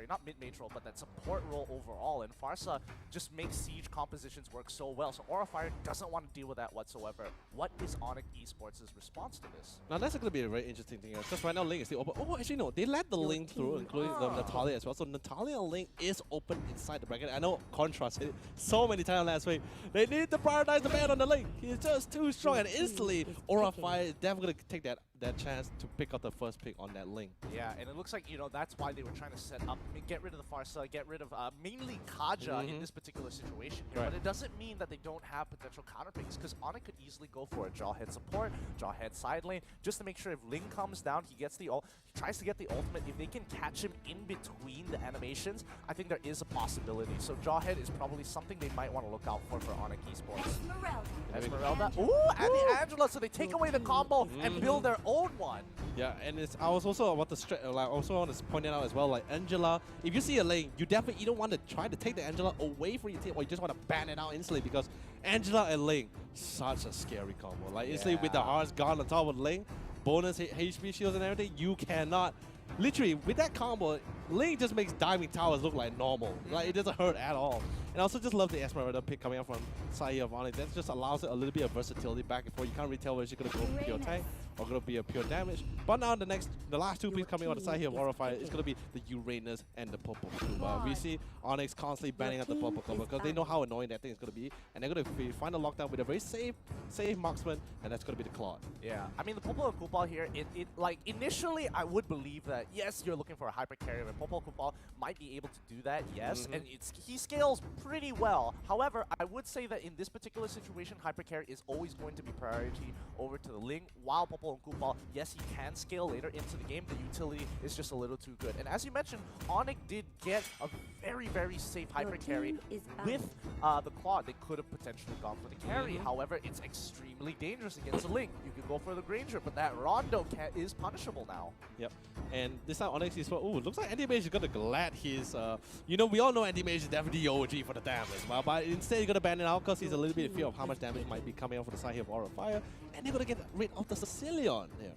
not mid-mage role, but that support role overall. And Farsa just makes siege compositions work so well. So Qualifier doesn't want to deal with that whatsoever. What is ONIC Esports' response to this? Now that's going to be a very interesting thing because right now Link is still open. Oh, actually no, they let the Link through, including Natalia as well. So Natalia and Link is open inside the bracket. I know Contra said it so many times last week. They need to prioritize the ban on the Link. He's just too strong, and instantly Qualifier is definitely going to take that chance to pick up the first pick on that Link. Yeah, and it looks like, you know, that's why they were trying to set up, get rid of the Farsa, get rid of mainly Kaja in this particular situation here. But it doesn't mean that they don't have potential counter picks, because ONIC could easily go for a Jawhead support, Jawhead side lane, just to make sure if Ling comes down, he gets the ult, he tries to get the ultimate. If they can catch him in between the animations, I think there is a possibility. So Jawhead is probably something they might want to look out for ONIC Esports. Esmeralda. Ooh, and the Angela, so they take away the combo and build their own one. Yeah, and I was also want to point it out as well. Like Angela, if you see a lane, you definitely don't want to try to take the Angela away from your team, or you just want to ban it out instantly, because Angela and Link, such a scary combo. Like instantly with the hearts gone on top of Link, bonus HP shields and everything, you cannot. Literally, with that combo, Link just makes diving towers look like normal. Like, it doesn't hurt at all. And I also just love the Esmeralda pick coming up from side here of ONIC. That just allows it a little bit of versatility back and forth. You can't really tell whether she's going to go pure tank or going to be a pure damage. But now the last two picks coming on the side here of Qualifier is going to be the Uranus and the Purple Cube. We see ONIC constantly banning out the Purple Cube because they know how annoying that thing is going to be. And they're going to find a lockdown with a very safe marksman, and that's going to be the Claude. Yeah, I mean, the Purple Kupal here, like, initially I would believe that, yes, you're looking for a hyper carrier, and Purple Kupal might be able to do that, yes, and he scales pretty well. However, I would say that in this particular situation, hyper carry is always going to be priority over to the Ling, while Purple Kupal, yes, he can scale later into the game. The utility is just a little too good. And as you mentioned, ONIC did get a very, very safe hyper carry with the Claude. They could have potentially gone for the carry. However, it's extremely dangerous against the Ling. You could go for the Granger, but that Rondo is punishable now. Yep. And this time ONIC is looks like Anti-Mage is going to glad his, you know, we all know Anti-Mage is definitely the OG for the damage, but instead he's going to ban it out because he's a little bit in fear of how much damage might be coming out from the side here of Aura of Fire, and they're going to get rid of the Sicilian here.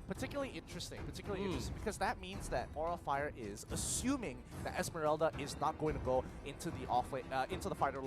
Particularly interesting because that means that Aura of Fire is assuming that Esmeralda is not going to go into the into the fighter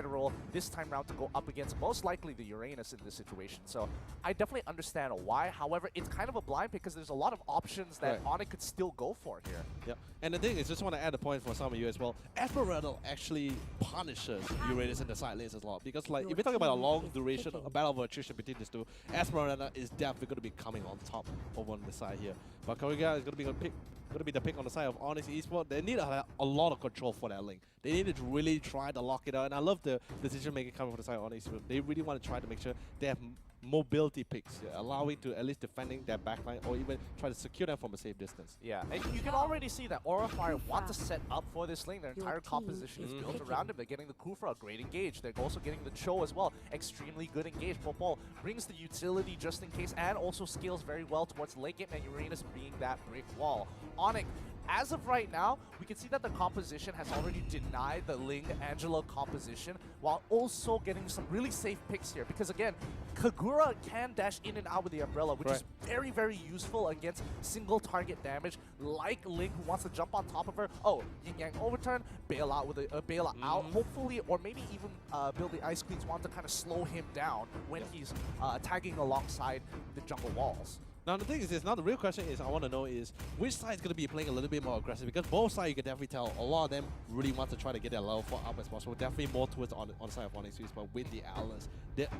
role this time round to go up against most likely the Uranus in this situation. So I definitely understand why. However, it's kind of a blind pick because there's a lot of options that ONIC could still go for here. Yep. And the thing is, just want to add a point for some of you as well. Esmeralda actually punishes Uranus in the side lanes as well, because like if we're talking about a long duration, a battle of attrition between these two, Esmeralda is definitely going to be coming on top over on the side here. But Koriga is going to be the pick on the side of ONIC Esports. They need a lot of control for that Link. They need to really try to lock it out. And I love the decision making coming from the side of ONIC Esports. They really want to try to make sure they have mobility picks, allowing to at least defending their backline or even try to secure them from a safe distance. Yeah, and you can already see that Aura Fire want to set up for this lane. Their entire composition is built around him. They're getting the Kufra, a great engage. They're also getting the Cho as well, extremely good engage. Popol brings the utility just in case and also scales very well towards the late game, and Uranus being that brick wall. ONIC, as of right now, we can see that the composition has already denied the Ling-Angela composition while also getting some really safe picks here. Because again, Kagura can dash in and out with the umbrella, which is very, very useful against single target damage like Ling, who wants to jump on top of her. Oh, Yin Yang overturn, bail out with a bail out, hopefully, or maybe even build the Ice Queens want to kind of slow him down when he's tagging alongside the jungle walls. Now the thing is, now the real question is, I want to know is, which side is going to be playing a little bit more aggressive? Because both sides, you can definitely tell, a lot of them really want to try to get their level 4 up as possible. Definitely more towards on the side of ONIC, but with the Atlas.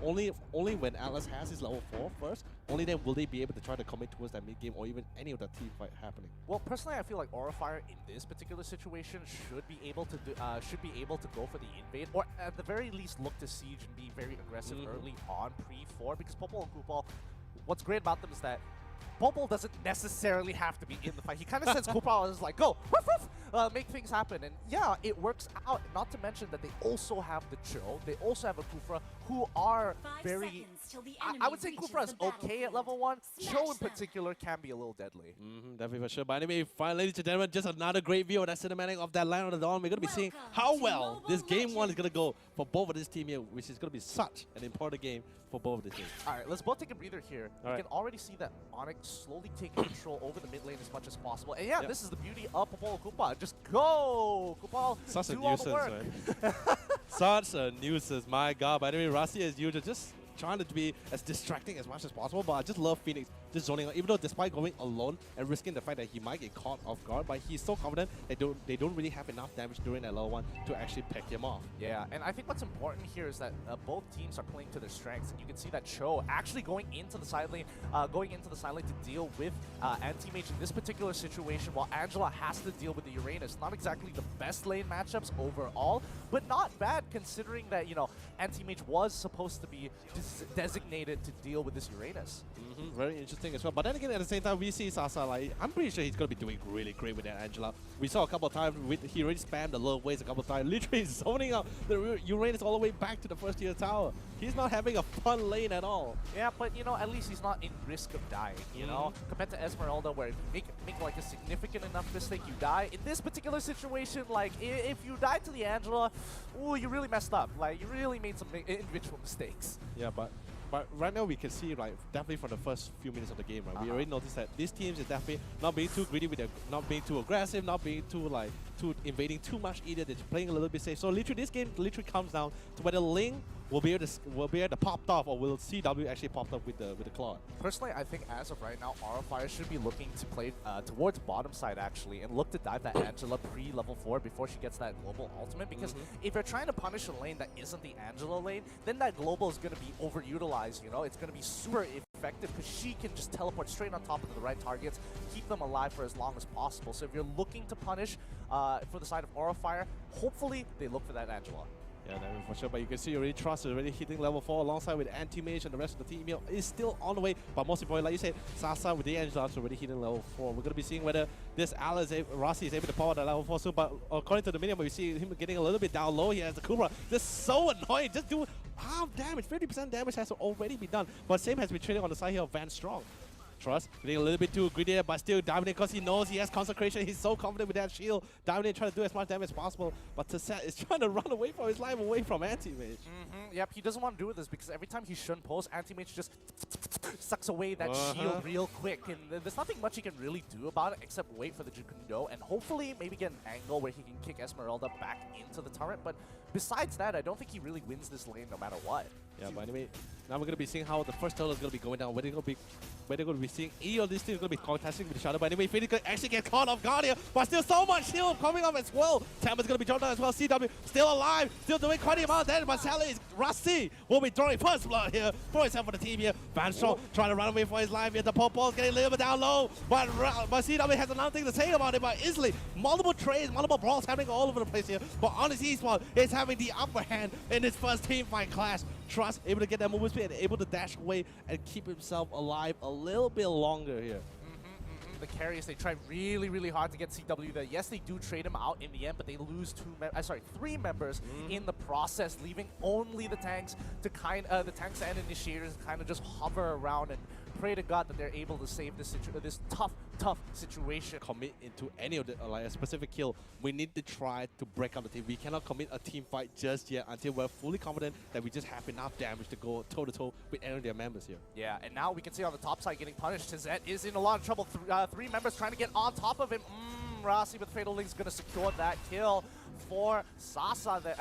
Only when Atlas has his level 4 first, only then will they be able to try to commit towards that mid game or even any of the team fight happening. Well, personally, I feel like Aura Fire in this particular situation should be able to go for the invade, or at the very least look to siege and be very aggressive early on pre-4, because Popol and Kupal, what's great about them is that Popol doesn't necessarily have to be in the fight. He kind of sends Kupal and is like, go, woof, woof, make things happen. And yeah, it works out. Not to mention that they also have the Cho. They also have a Kufra who are very... I would say Kufra is okay at level 1. Cho in particular can be a little deadly. Definitely for sure. But anyway, fine, ladies and gentlemen, just another great view of that cinematic of that Land of the Dawn. We're going to be seeing how well this game 1 is going to go for both of this team here, which is going to be such an important game for for both of the teams. All right, let's both take a breather here. All You right. can already see that ONIC slowly taking control over the mid lane as much as possible. And yeah, Yep. this is the beauty of Popol Koopa. Just go, Koopa. Such a do all the nuisance, work. man. Such a nuisance, my god. By the way, Rasi as usual, just trying to be as distracting as much as possible, but I just love Phoenix just zoning out, even though despite going alone and risking the fact that he might get caught off guard, but he's so confident they don't really have enough damage during that level 1 to actually pick him off. Yeah, and I think what's important here is that both teams are playing to their strengths, and you can see that Cho actually going into the side lane, to deal with Anti-Mage in this particular situation, while Angela has to deal with the Uranus. Not exactly the best lane matchups overall, but not bad considering that, you know, Anti-Mage was supposed to be designated to deal with this Uranus. Very interesting as well. But then again, at the same time, we see Sasa, like, I'm pretty sure he's going to be doing really great with that Angela. We saw a couple of times, he already spammed the low waves a couple of times, literally zoning out the Uranus all the way back to the first tier tower. He's not having a fun lane at all. Yeah, but, you know, at least he's not in risk of dying, you know? Compared to Esmeralda, where if you make like a significant enough mistake, you die. In this particular situation, like, if you die to the Angela, ooh, you really messed up. Like, you really made some individual mistakes. Yeah, but right now we can see, like, definitely from the first few minutes of the game, right? We already noticed that these teams is definitely not being too greedy with their, not being too aggressive, not being too invading too much either. They're just playing a little bit safe. So literally, this game literally comes down to whether Ling will be able to pop off, or will CW actually pop up with the Claw. Personally, I think as of right now, Qualifiers should be looking to play towards bottom side actually, and look to dive that Angela pre-level 4 before she gets that global ultimate. Because if you're trying to punish a lane that isn't the Angela lane, then that global is going to be overutilized. You know, it's going to be super effective because she can just teleport straight on top of the right targets, keep them alive for as long as possible. So if you're looking to punish for the side of Qualifier, hopefully they look for that Angela. Yeah, for sure. But you can see already Trust is already hitting level 4 alongside with Anti-Mage, and the rest of the team, you know, is still on the way. But most importantly, like you said, Sasa with the Angela is already hitting level 4. We're going to be seeing whether this Rasi is able to power that level 4 soon. But according to the minimum, we see him getting a little bit down low. He has the Kubra. Just so annoying. Just do half damage. 50% damage has already been done. But same has been trading on the side here of Van Strong. Trust getting a little bit too greedy, but still diving in because he knows he has consecration. He's so confident with that shield. Diving in, trying to do as much damage as possible. But Tasset is trying to run away from his life, away from Anti-Mage. Yep, he doesn't want to do this because every time he shouldn't post, Anti-Mage just sucks away that shield real quick. And there's nothing much he can really do about it except wait for the Jukundo and hopefully maybe get an angle where he can kick Esmeralda back into the turret. But besides that, I don't think he really wins this lane no matter what. Yeah, but anyway, now we're going to be seeing how the first turtle is going to be going down. Whether they're going to be seeing either of these teams going to be contesting with each other. But anyway, Phoenix could actually get caught off guard here, but still so much shield coming off as well. Tamba's going to be dropped down as well. CW still alive, still doing quite a amount of damage, but Sally is rusty. Will be throwing first blood here for himself for the team here. Van Strong trying to run away for his life here. The Popol's getting a little bit down low, but CW has another thing to say about it, but easily. Multiple trades, multiple brawls happening all over the place here, but Honest Esports is having the upper hand in this first team fight clash. Trust able to get that movement speed and able to dash away and keep himself alive a little bit longer here. The carriers, they try really, really hard to get CW there. Yes, they do trade him out in the end, but they lose 3 members in the process, leaving only the tanks to the tanks and initiators kind of just hover around and pray to God that they're able to save this tough situation. Commit into any of the like a specific kill. We need to try to break up the team. We cannot commit a team fight just yet until we're fully confident that we just have enough damage to go toe to toe with any of their members here. Yeah, and now we can see on the top side getting punished. Tizet is in a lot of trouble. 3 members trying to get on top of him. Rasi with Fatal Link's gonna secure that kill for Sasa there.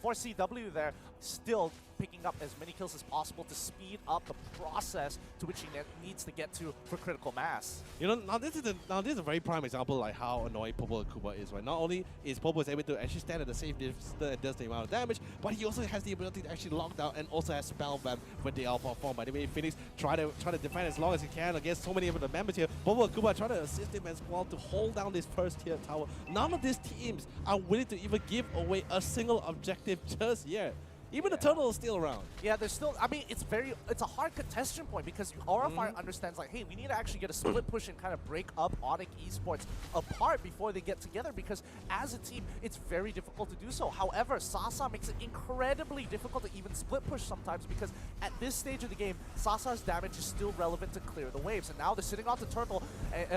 For CW there. Still picking up as many kills as possible to speed up the process to which he needs to get to for critical mass. You know, now this is a very prime example like how annoying Popol Koopa is, right? Not only is Popol able to actually stand at the safe distance and does the amount of damage, but he also has the ability to actually lock down and also has spellbound when they are performed. By the way, Phoenix try to defend as long as he can against so many of the members here. Popol Koopa trying to assist him as well to hold down this first tier tower. None of these teams are willing to even give away a single objective just yet. Even the turtle is still around. Yeah, there's still, I mean, it's a hard contention point because Qualifier understands like, hey, we need to actually get a split push and kind of break up ONIC Esports apart before they get together because as a team, it's very difficult to do so. However, Sasa makes it incredibly difficult to even split push sometimes because at this stage of the game, Sasa's damage is still relevant to clear the waves. And now they're sitting on the turtle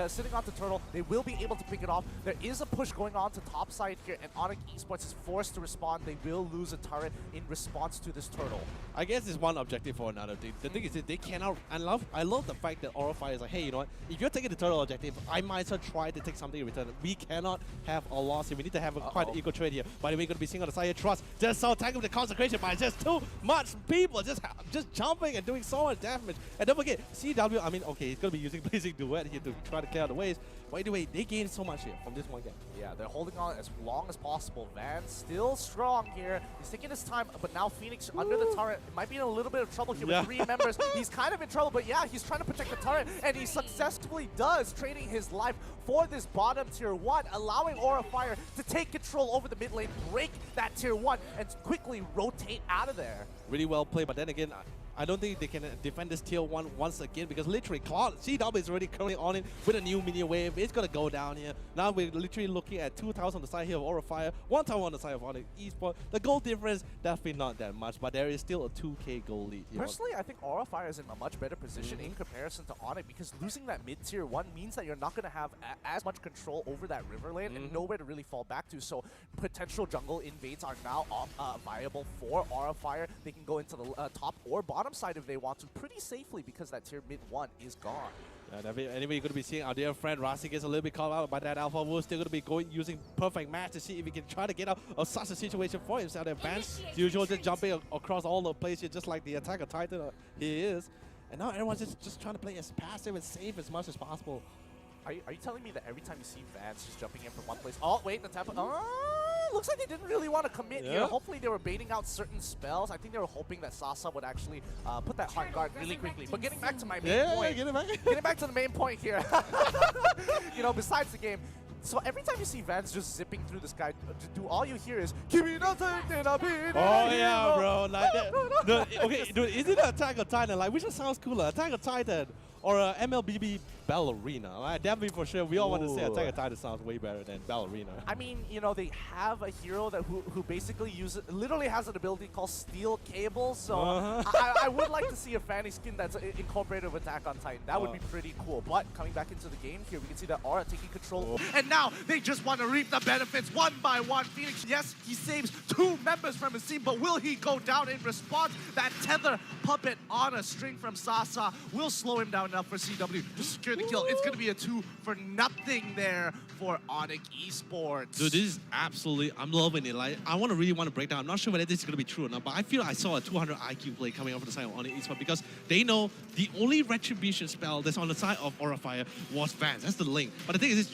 sitting on the turtle. They will be able to pick it off. There is a push going on to top side here, and ONIC Esports is forced to respond. They will lose a turret in response to this turtle. I guess it's one objective for another. The thing is that they cannot. I love the fact that Qualifier is like, hey, you know what? If you're taking the turtle objective, I might as well try to take something in return. We cannot have a loss here. We need to have a quite equal trade here. By the way, going to be seeing on the side here, Trust just so tanking with the consecration, but just too much people just jumping and doing so much damage. And don't forget, CW. I mean, okay, he's going to be using Blazing Duet here to try to clear out the waves. But anyway, they gained so much here from this one game. Yeah, they're holding on as long as possible. Van still strong here. He's taking his time, but now Phoenix under the turret. It might be in a little bit of trouble here with 3 members. He's kind of in trouble, but yeah, he's trying to protect the turret, and he successfully does, trading his life for this bottom tier 1, allowing Qualifier to take control over the mid lane, break that tier 1, and quickly rotate out of there. Really well played, but then again, I don't think they can defend this tier 1 once again because literally CW is already currently on it with a new minion wave. It's going to go down here. Now we're literally looking at 2,000 on the side here of Qualifier, 1,000 on the side of ONIC Esports. The goal difference, definitely not that much, but there is still a 2K goal lead here. Personally, I think Qualifier is in a much better position in comparison to ONIC because losing that mid tier 1 means that you're not going to have as much control over that river lane and nowhere to really fall back to. So potential jungle invades are now viable for Qualifier. They can go into the top or bottom side if they want to pretty safely because that tier mid 1 is gone. Anyway, you're going to be seeing our dear friend Rasi gets a little bit caught out by that Alpha. We're still going to be using perfect match to see if he can try to get out of such a situation for himself. Advance, usual, just jumping across all the places just like the Attack of Titan he is. And now everyone's just trying to play as passive and safe as much as possible. Are you telling me that every time you see Vance just jumping in from one place? Oh, wait, the tap. Looks like they didn't really want to commit here. Hopefully they were baiting out certain spells. I think they were hoping that Sasa would actually put that hard guard really quickly. But getting back to my main point. Getting back to the main point here. You know, besides the game. So every time you see Vance just zipping through the sky, all you hear is Kimi no oh yeah, bro. Like that. Okay, dude, is it Attack of Titan? Like, which one sounds cooler? Attack of Titan or MLBB Ballerina? Right? Definitely for sure. We all want to say Attack of Titan sounds way better than Ballerina. I mean, you know, they have a hero that who basically literally has an ability called Steel Cable. So I would like to see a fanny skin that's incorporated with Attack on Titan. That would be pretty cool. But coming back into the game here, we can see that Aura taking control. And now they just want to reap the benefits one by one. Phoenix, yes, he saves 2 members from his team, but will he go down in response? That tether puppet on a string from Sasa will slow him down enough for CW to secure the kill. It's going to be a 2 for nothing there for ONIC Esports. Dude, this is absolutely, I'm loving it. Like, I really want to break down. I'm not sure whether this is going to be true or not, but I feel I saw a 200 IQ play coming off the side of ONIC Esports because they know the only retribution spell that's on the side of Qualifier was Vance. That's the link. But the thing is,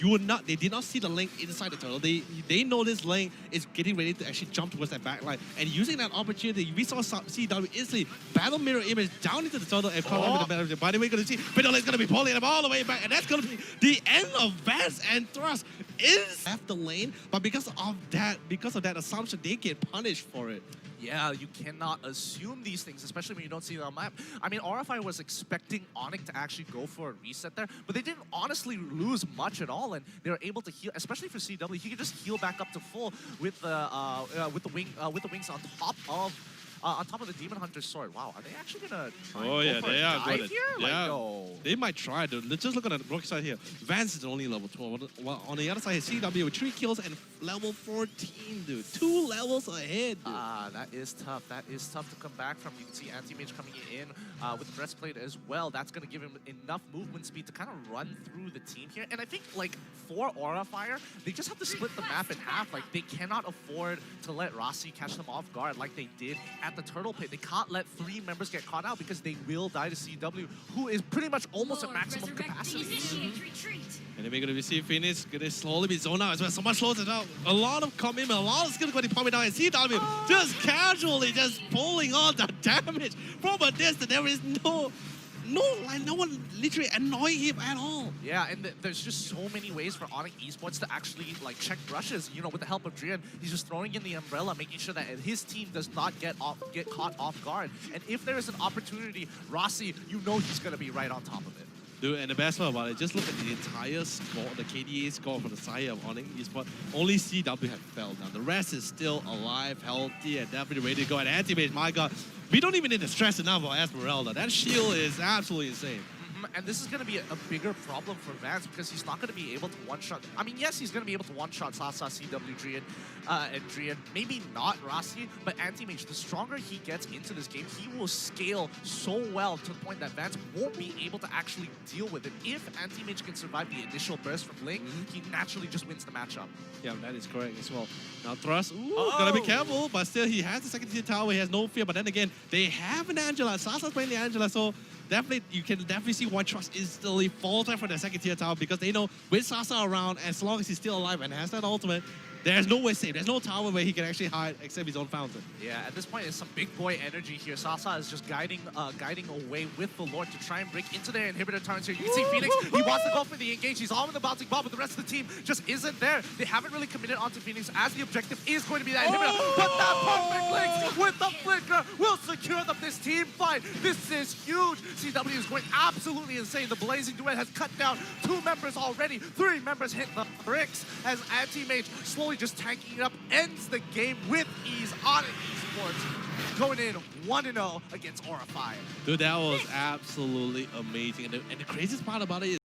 they did not see the link inside the turtle. They know this link is getting ready to actually jump towards that backline. And using that opportunity, we saw CW instantly battle mirror image down into the turtle and come with the battle. By the way, going to see Fiddle is going to be pulling them all the way back, and that's going to be the end of Vance and Thrust is left the lane. But because of that assumption, they get punished for it. Yeah, you cannot assume these things, especially when you don't see them on the map. I mean, RFI was expecting ONIC to actually go for a reset there, but they didn't honestly lose much at all, and they were able to heal, especially for CW. He could just heal back up to full with the wings on top of the Demon Hunter's sword. Wow, are they actually gonna try and go for a dive here? Yeah, like, no. They might try. Dude. Let's just look at the broken side here. Vance is only level 12. While on the other side, CW with 3 kills and level 14, dude. 2 levels ahead, dude. That is tough. That is tough to come back from. You can see Anti-Mage coming in with the breastplate as well. That's gonna give him enough movement speed to kind of run through the team here. And I think, like, for Qualifier, they just have to split the map in half. Like, they cannot afford to let Rasi catch them off guard like they did at the Turtle Pit. They can't let 3 members get caught out because they will die to CW, who is pretty much almost at maximum capacity. And then we're going to see Phoenix going to slowly be zoned out as well. So much slows it out. A lot of commitment, a lot of skill going to be pumping down. And CW just casually just pulling on the damage from a distance. There is no one literally annoying him at all. Yeah, and there's just so many ways for ONIC Esports to actually like check rushes. You know, with the help of Drian, he's just throwing in the umbrella, making sure that his team does not get caught off guard. And if there is an opportunity, Rasi, you know he's going to be right on top of it. Dude, and the best part about it, just look at the entire score, the KDA score for the side of ONIC Esports. Only CW have fell down. The rest is still alive, healthy, and definitely ready to go. And Anti-Mage, my God, we don't even need to stress enough about Esmeralda. That shield is absolutely insane. And this is going to be a bigger problem for Vance because he's not going to be able to one-shot. I mean, yes, he's going to be able to one-shot Sasa, CW, Drian, and Drian. Maybe not Rasi, but Anti-Mage, the stronger he gets into this game, he will scale so well to the point that Vance won't be able to actually deal with it. If Anti-Mage can survive the initial burst from Ling, he naturally just wins the matchup. Yeah, that is correct as well. Now Thrust, gotta be careful, but still he has the second tier tower, he has no fear, but then again, they have an Angela. Sasa's playing the Angela, so definitely, you can definitely see why Trust instantly falter for the second tier tower, because they know with Sasa around, as long as he's still alive and has that ultimate, there's no way safe. There's no tower where he can actually hide except his own fountain. Yeah, at this point, it's some big boy energy here. Sasa is just guiding away with the Lord to try and break into their inhibitor turrets here. You can see Phoenix, he wants to go for the engage. He's on with the bouncing ball, but the rest of the team just isn't there. They haven't really committed onto Phoenix as the objective is going to be that inhibitor. But that perfect link with the flicker will secure them this team fight. This is huge. CW is going absolutely insane. The Blazing Duet has cut down 2 members already. 3 members hit the bricks as Anti-Mage slowly just tanking it up, ends the game with ease on esports, going in 1-0 against Aura Fire. Dude, that was absolutely amazing. And the craziest part about it is